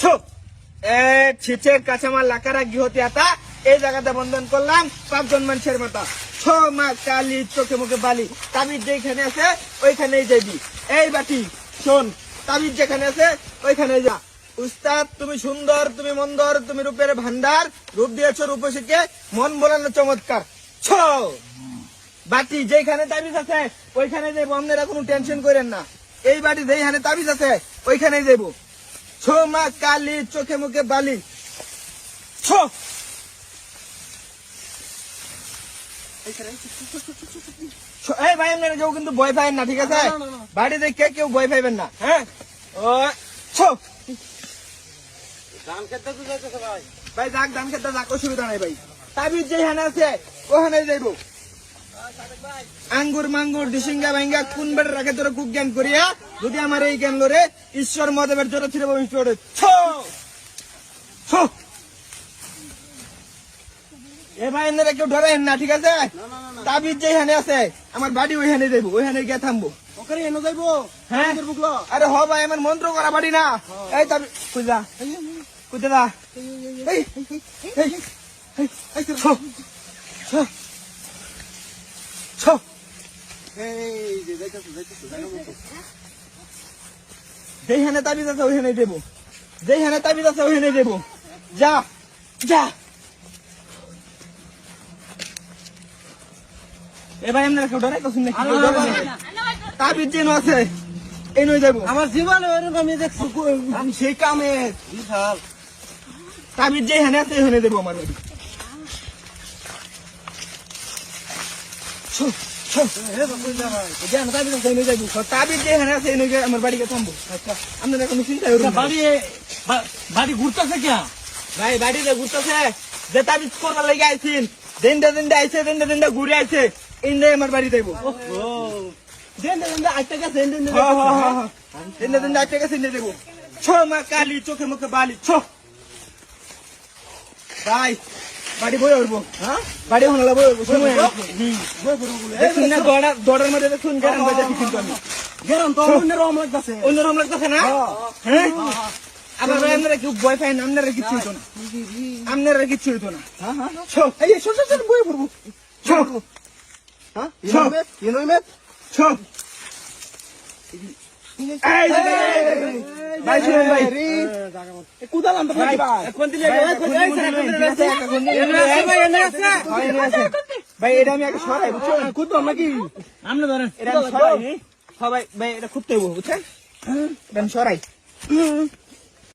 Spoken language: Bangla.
ছো ছিচে কাঁচামাল লাকারা গৃহতি আতা এই জায়গাতে বন্ধন করলাম 5 জন মানুষের মাথা। ছো মা কালী চোখে মুখে বালি, তাবিজ যেখানে আছে ওইখানেই যাবি। এই বাটি শোন, তাবিজ যেখানে আছে ওইখানে যা। উস্তাদ তুমি সুন্দর, তুমি মন্দর, তুমি রূপের ভান্ডার, রূপ দিয়েছো রূপসীকে, মন বোলানো চমৎকার। ছো বাটি যেখানে তাবিজ আছে ওইখানে যাবো, আপনারা কোনো টেনশন করেন না। এই বাটি যেখানে তাবিজ আছে ওইখানেই যাবো। ছো মা কালী চোখে মুখে বালি। ছো এই ভাই আপনারা কেউ কিন্তু ভয় পাবেন না, ঠিক আছে? বাড়ি দেখে কেউ ভয় পাইবেন না, হ্যাঁ? ও ছো ধান খেতে তো যাইতেছে ভাই। ভাই যাক, ধান খেতে যাক, অসুবিধা নাই ভাই। তাবিজ যেখানে আছে ওখানে যাইবো। আঙ্গুর মাঙ্গুর ডিসিঙ্গা ভাঙ্গা কোন বেড়ে রাখে তোর কুক জ্ঞান করিয়া, যদি আমার এই জ্ঞান লরে ঈশ্বর মহাদেবের জোরে ছিল ভবিষ্যৎ। ছো ছো এ ভাই এনারা কেউ ধরেন না, ঠিক আছে? তাবিজ যেখানে আছে আমার বাড়ি ওইখানে যাইবো, ওইখানে গিয়ে থামবো। ওখানে এনে যাইবো। হ্যাঁ বুকলো আরে হ ভাই, আমার মন্ত্র করা বাড়ি না। এই তাবিজ কুজা কুজা দা এই এই এই ছো ছো ছো এই যে যাইতেছে যাইতেছে যেখানে তাবিজ আছে ওইখানে দেবো, যেখানে তাবিজ আছে ওইখানে দেবো। যা যা এ ভাই আপনারা কেউ ডরাই করছেন নাকি? কেউ ডরে না। তাবিজ যেন আছে এই নই যাবো। আমার জীবনে ওরকম আমি দেখছি। আমি সেই কামে বিশাল তাবিজ যেখানে আছে ওইখানে দেবো আমার বাড়ি। ছো ছো যেখানে তাবিজ আছে এই নই যাবো। তাবিজ যেখানে আছে এই নই আমার বাড়িকে থামবো। আচ্ছা আপনারা কোনো চিন্তা করুন না। বাড়ি বাড়ি ঘুরতেছে কে? ভাই বাড়িতে ঘুরতেছে, যে তাবিজ করবার লেগে আইছেন, দিনটা দিনটা আইছে, দিনটা দিনটা ঘুরে আইছে, ইন্দাই আমার বাড়ি যাইবো। দিনটা দিনটা আটটা গেছে দিনটা দিনটা আটকে গেছে, ইন্দাই যাইবো। ছো মা কালী চোখে মুখে বালি। ছো ভাই বাড়ি বই উঠবো, হ্যাঁ বাড়ি হনালা বই উঠবো। দেখুন না দড়ার মধ্যে দেখুন গেরান বাজে কিন্তু আমি গেরাম তো অন্যরকম লাগতেছে। অন্যরকম লাগতেছে না? হ্যাঁ আবার ভাই আপনারা কেউ ভয় পাই না, আপনারা কিচ্ছু হইতো না, আপনারা কিচ্ছু হইতো না। ছো এই শোন শোন বই পড়বো। ছো হ্যাঁ ছো ইনোইমেট ছো এই ভাই শুনুন ভাই, কুদালাম তো ভাই কোন দিলে ভাই এটা আমি আগে সরাই, বুঝছো? কুদলাম নাকি? আপনি ধরেন এটা আমি সরাই সবাই ভাই, এটা খুঁজতে হইব, বুঝছেন? এটা আমি সরাই।